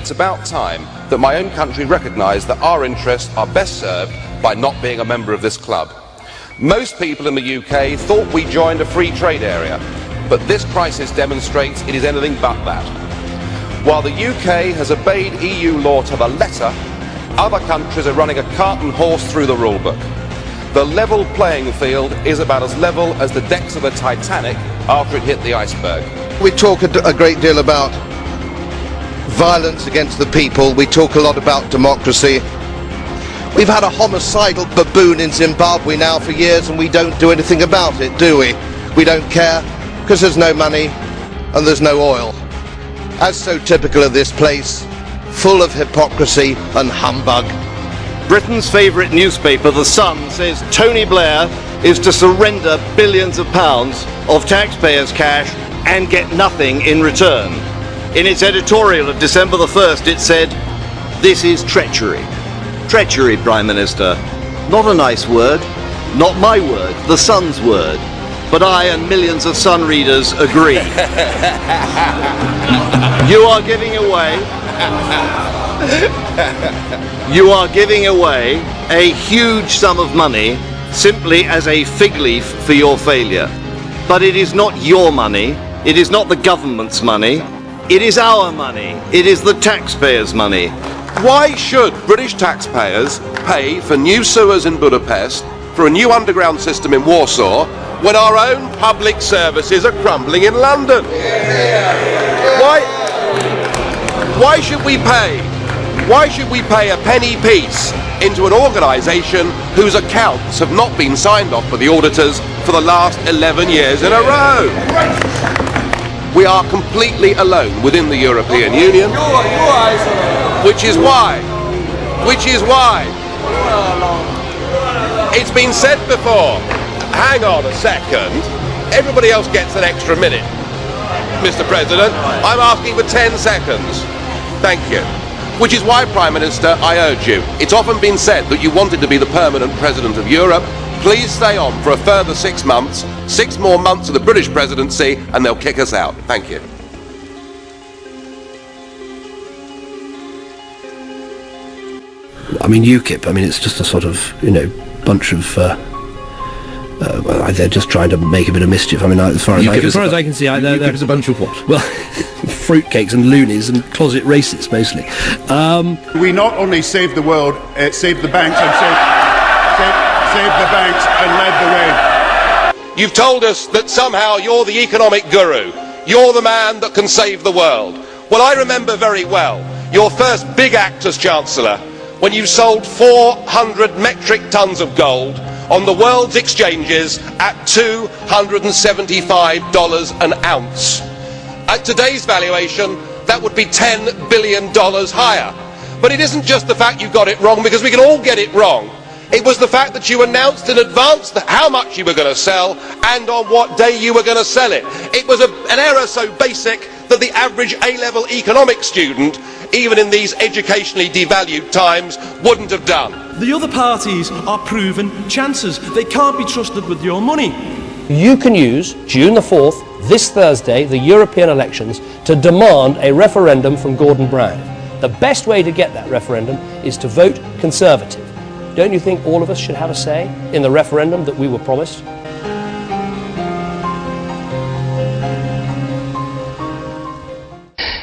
it's about time that my own country recognised that our interests are best served by not being a member of this club. Most people in the UK thought we joined a free trade area, but this crisis demonstrates it is anything but that. While the UK has obeyed EU law to the letter, other countries are running a cart and horse through the rulebook. The level playing field is about as level as the decks of the Titanic after it hit the iceberg. We talk a great deal about violence against the people. We talk a lot about democracy. We've had a homicidal baboon in Zimbabwe now for years and we don't do anything about it, do we? We don't care because there's no money and there's no oil. As so typical of this place, full of hypocrisy and humbug. Britain's favourite newspaper, The Sun, says Tony Blair is to surrender billions of pounds of taxpayers' cash and get nothing in return. In its editorial of December the 1st, it said, "This is treachery." Treachery, Prime Minister. Not a nice word, not my word, The Sun's word. But I and millions of Sun readers agree. You are giving away a huge sum of money simply as a fig leaf for your failure. But it is not your money, it is not the government's money, it is our money, it is the taxpayers' money. Why should British taxpayers pay for new sewers in Budapest, for a new underground system in Warsaw, when our own public services are crumbling in London? Why should we pay? Why should we pay a penny piece into an organisation whose accounts have not been signed off by the auditors for the last 11 years in a row? We are completely alone within the European Union, which is why it's been said before. Hang on a second, everybody else gets an extra minute. Mr. President, I'm asking for 10 seconds. Thank you. Which is why, Prime Minister, I urge you. It's often been said that you wanted to be the permanent President of Europe. Please stay on for a further 6 months, 6 more months of the British presidency, and they'll kick us out. Thank you. I mean, UKIP, I mean, it's just a sort of, bunch of... they're just trying to make a bit of mischief. I mean, as far as I can see, UKIP is a bunch of what? Well, fruitcakes and loonies and closet racists, mostly. We not only saved the world, saved the banks and saved the banks and led the way. You've told us that somehow you're the economic guru. You're the man that can save the world. Well, I remember very well your first big act as Chancellor, when you sold 400 metric tons of gold on the world's exchanges at $275 an ounce. At today's valuation, that would be $10 billion higher. But it isn't just the fact you got it wrong, because we can all get it wrong. It was the fact that you announced in advance how much you were going to sell and on what day you were going to sell it. It was an error so basic that the average A-level economics student, even in these educationally devalued times, wouldn't have done. The other parties are proven chances. They can't be trusted with your money. You can use June the 4th, this Thursday, the European elections, to demand a referendum from Gordon Brown. The best way to get that referendum is to vote Conservative. Don't you think all of us should have a say in the referendum that we were promised?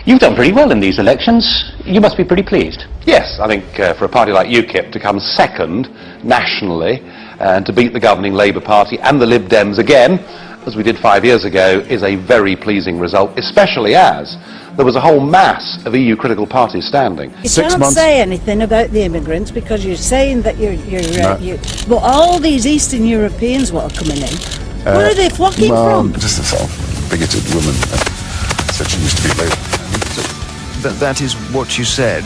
You've done pretty well in these elections. You must be pretty pleased. Yes, I think for a party like UKIP to come second nationally and to beat the governing Labour Party and the Lib Dems again, as we did 5 years ago, is a very pleasing result, especially as there was a whole mass of EU critical parties standing. You can't say anything about the immigrants because you're saying that but all these Eastern Europeans what are coming in, where are they flocking from? Just a sort of bigoted woman said she used to be Labour. That is what you said.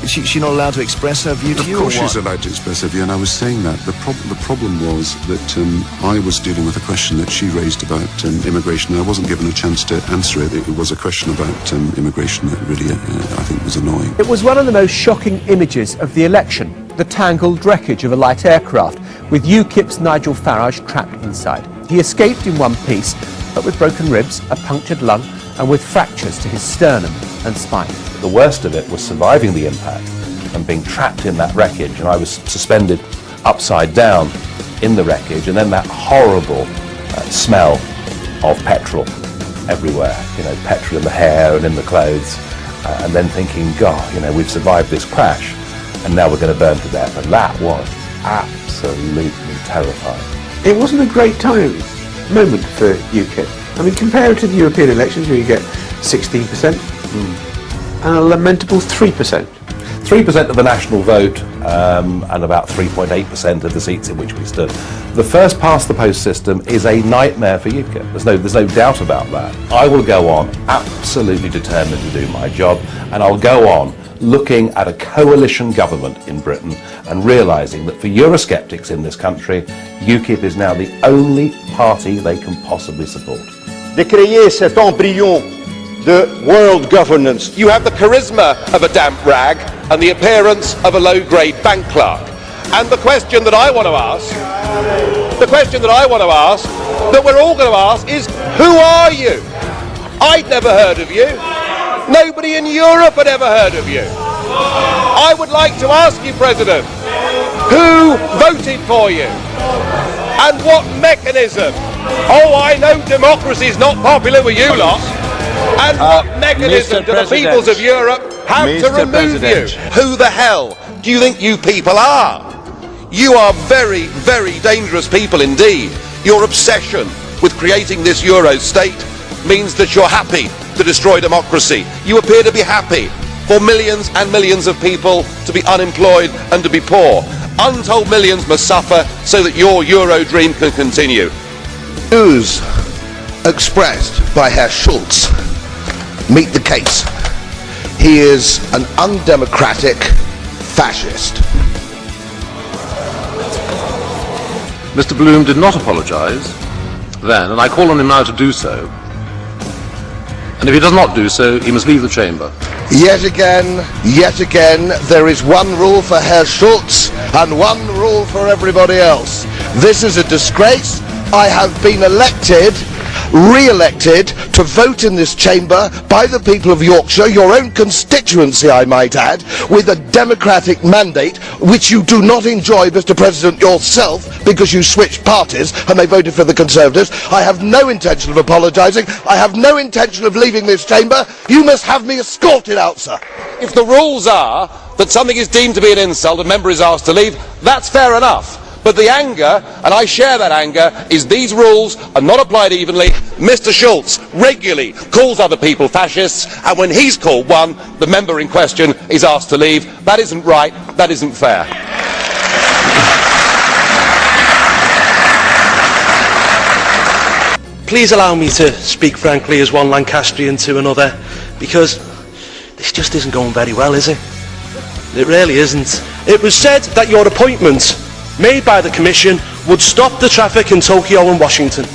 She's not allowed to express her view to you? Of course she's allowed to express her view, and I was saying that. The problem was that I was dealing with a question that she raised about immigration, and I wasn't given a chance to answer it. It was a question about immigration that really, I think, was annoying. It was one of the most shocking images of the election, the tangled wreckage of a light aircraft, with UKIP's Nigel Farage trapped inside. He escaped in one piece, but with broken ribs, a punctured lung, and with fractures to his sternum. and spite. The worst of it was surviving the impact and being trapped in that wreckage, and I was suspended upside down in the wreckage, and then that horrible smell of petrol everywhere, you know, petrol in the hair and in the clothes, and then thinking, God, you know, we've survived this crash and now we're going to burn to death, and that was absolutely terrifying. It wasn't a great moment for UKIP. I mean, compared to the European elections where you get 16% and a lamentable 3%. 3% of the national vote and about 3.8% of the seats in which we stood. The first past the post system is a nightmare for UKIP. There's no doubt about that. I will go on absolutely determined to do my job, and I'll go on looking at a coalition government in Britain and realising that for Eurosceptics in this country, UKIP is now the only party they can possibly support. De créer cet embryon de world governance. You have the charisma of a damp rag and the appearance of a low-grade bank clerk. And the question that I want to ask, that we're all going to ask is, who are you? I'd never heard of you. Nobody in Europe had ever heard of you. I would like to ask you, President, who voted for you? And what mechanism? Oh, I know democracy is not popular with you lot. And what mechanism do the peoples of Europe have to remove you? Who the hell do you think you people are? You are very, very dangerous people indeed. Your obsession with creating this Euro state means that you're happy to destroy democracy. You appear to be happy for millions and millions of people to be unemployed and to be poor. Untold millions must suffer so that your Euro dream can continue. Views expressed by Herr Schulz meet the case. He is an undemocratic fascist. Mr. Bloom did not apologise then, and I call on him now to do so. And if he does not do so, he must leave the chamber. Yet again, there is one rule for Herr Schulz and one rule for everybody else. This is a disgrace. I have been re-elected to vote in this chamber by the people of Yorkshire, your own constituency I might add, with a democratic mandate which you do not enjoy, Mr. President, yourself, because you switched parties and they voted for the Conservatives. I have no intention of apologising. I have no intention of leaving this chamber. You must have me escorted out, sir. If the rules are that something is deemed to be an insult, a member is asked to leave, that's fair enough. But the anger, and I share that anger, is these rules are not applied evenly. Mr. Schulz regularly calls other people fascists, and when he's called one, the member in question is asked to leave. That isn't right, that isn't fair. Please allow me to speak frankly as one Lancastrian to another, because this just isn't going very well, is it? It really isn't. It was said that your appointment made by the Commission would stop the traffic in Tokyo and Washington.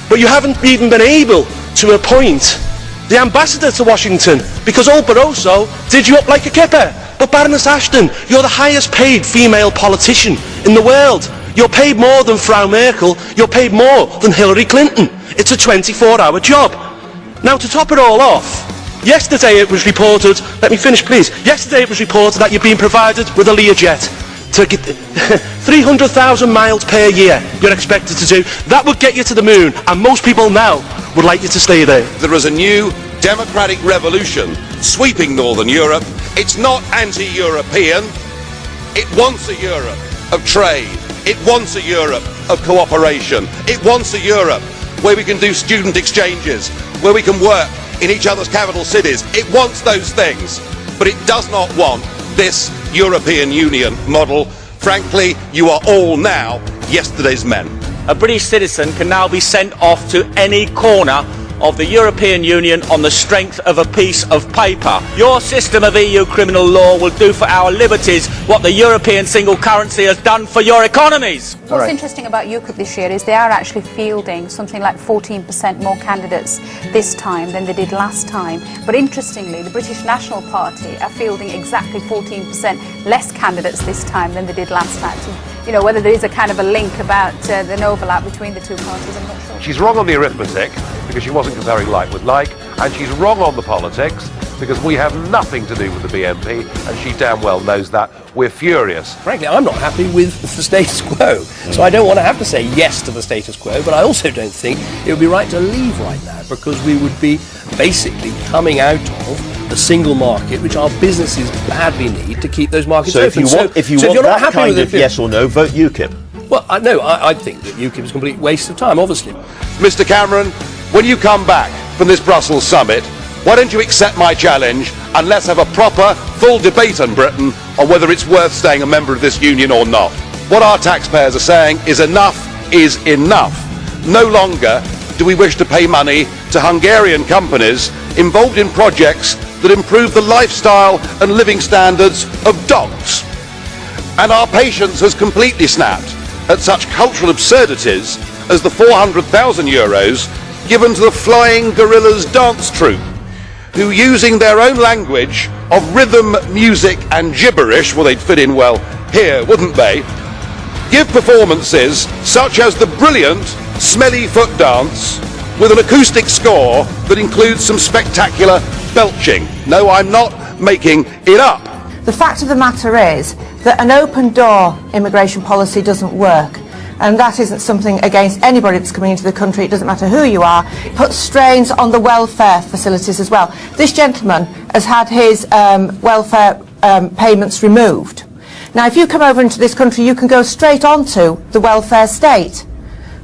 But you haven't even been able to appoint the ambassador to Washington, because old Barroso did you up like a kipper. But Baroness Ashton, you're the highest paid female politician in the world. You're paid more than Frau Merkel, you're paid more than Hillary Clinton. It's a 24-hour job. Now, to top it all off, yesterday it was reported, let me finish please, yesterday it was reported that you've been provided with a Learjet to get 300,000 miles per year you're expected to do. That would get you to the moon, and most people now would like you to stay there. There is a new democratic revolution sweeping Northern Europe. It's not anti-European. It wants a Europe of trade. It wants a Europe of cooperation. It wants a Europe where we can do student exchanges, where we can work in each other's capital cities. It wants those things, but it does not want this European Union model. Frankly, you are all now yesterday's men. A British citizen can now be sent off to any corner of the European Union on the strength of a piece of paper. Your system of EU criminal law will do for our liberties what the European single currency has done for your economies. What's interesting about UKIP this year is they are actually fielding something like 14% more candidates this time than they did last time. But interestingly, the British National Party are fielding exactly 14% less candidates this time than they did last time. So, you know, whether there is a kind of a link about an overlap between the two parties, I'm not sure. She's wrong on the arithmetic, because she wasn't comparing like with like, and she's wrong on the politics, because we have nothing to do with the BNP, and she damn well knows that. We're furious. Frankly, I'm not happy with the status quo, so I don't want to have to say yes to the status quo, but I also don't think it would be right to leave right now, because we would be basically coming out of the single market, which our businesses badly need to keep those markets open. If you want that kind of yes or no, vote UKIP. Well, no, I think that UKIP is a complete waste of time, obviously. Mr Cameron, when you come back from this Brussels summit, why don't you accept my challenge and let's have a proper, full debate in Britain on whether it's worth staying a member of this union or not. What our taxpayers are saying is enough is enough. No longer do we wish to pay money to Hungarian companies involved in projects that improve the lifestyle and living standards of dogs. And our patience has completely snapped at such cultural absurdities as the €400,000 given to the Flying Gorillas dance troupe, who, using their own language of rhythm, music and gibberish, well, they'd fit in well here, wouldn't they, give performances such as the brilliant Smelly Foot Dance with an acoustic score that includes some spectacular belching. No, I'm not making it up. The fact of the matter is that an open door immigration policy doesn't work. And that isn't something against anybody that's coming into the country. It doesn't matter who you are. It puts strains on the welfare facilities as well. This gentleman has had his welfare payments removed. Now, if you come over into this country, you can go straight onto the welfare state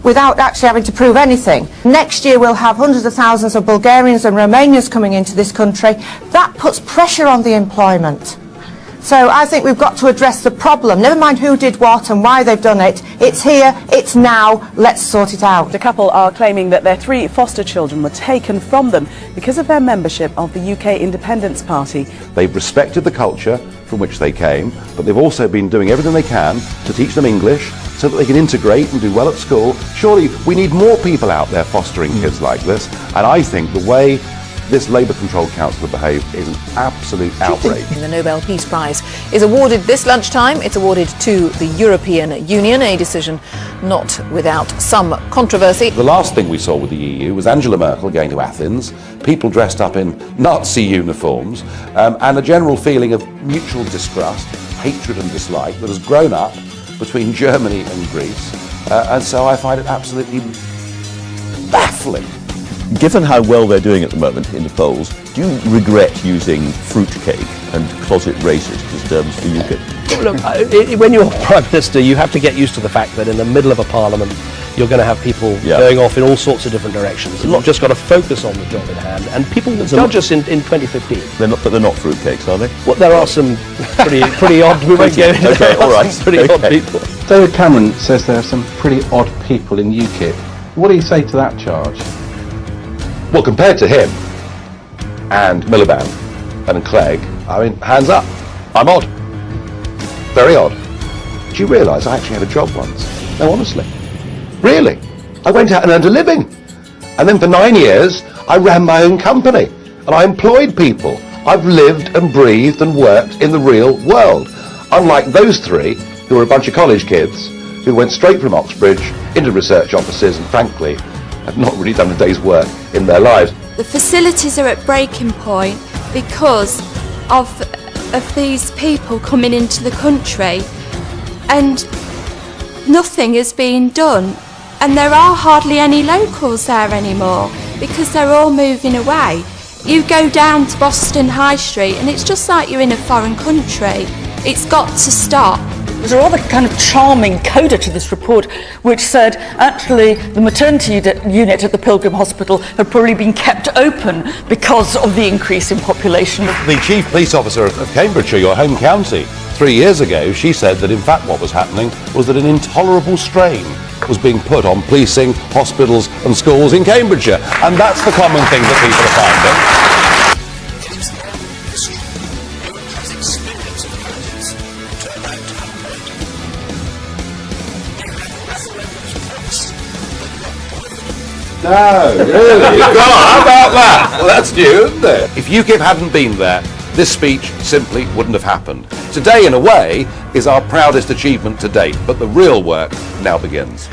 without actually having to prove anything. Next year we'll have hundreds of thousands of Bulgarians and Romanians coming into this country. That puts pressure on the employment. So I think we've got to address the problem. Never mind who did what and why they've done it. It's here, it's now, let's sort it out. The couple are claiming that their 3 foster children were taken from them because of their membership of the UK Independence Party. They've respected the culture from which they came, but they've also been doing everything they can to teach them English so that they can integrate and do well at school. Surely we need more people out there fostering kids like this, and I think the way this Labour-controlled council behave is an absolute outrage. The Nobel Peace Prize is awarded this lunchtime. It's awarded to the European Union, a decision not without some controversy. The last thing we saw with the EU was Angela Merkel going to Athens, people dressed up in Nazi uniforms, and a general feeling of mutual distrust, hatred and dislike that has grown up between Germany and Greece. And so I find it absolutely baffling. Given how well they're doing at the moment in the polls, do you regret using fruitcake and closet races as terms for UKIP? Look, when you're Prime Minister, you have to get used to the fact that in the middle of a parliament, you're going to have people going off in all sorts of different directions. And you've just got to focus on the job at hand. And people will judge us in 2015. But they're not fruitcakes, are they? Well, there are some pretty odd. We won't go into okay, all right. Pretty odd people. David Cameron says there are some pretty odd people in UKIP. What do you say to that charge? Well, compared to him and Miliband and Clegg, I mean, hands up, I'm odd. Very odd. Do you realise I actually had a job once? No, honestly. Really. I went out and earned a living. And then for 9 years, I ran my own company. And I employed people. I've lived and breathed and worked in the real world. Unlike those 3, who were a bunch of college kids, who went straight from Oxbridge into research offices and, frankly, have not really done a day's work in their lives. The facilities are at breaking point because of these people coming into the country, and nothing is being done, and there are hardly any locals there anymore because they're all moving away. You go down to Boston High Street and it's just like you're in a foreign country. It's got to stop. There's a rather kind of charming coda to this report which said actually the maternity unit at the Pilgrim Hospital had probably been kept open because of the increase in population. The Chief Police Officer of Cambridgeshire, your home county, 3 years ago, she said that in fact what was happening was that an intolerable strain was being put on policing, hospitals and schools in Cambridgeshire. And that's the common thing that people are finding. No, really? God, how about that? Well, that's new, isn't it? If UKIP hadn't been there, this speech simply wouldn't have happened. Today, in a way, is our proudest achievement to date, but the real work now begins.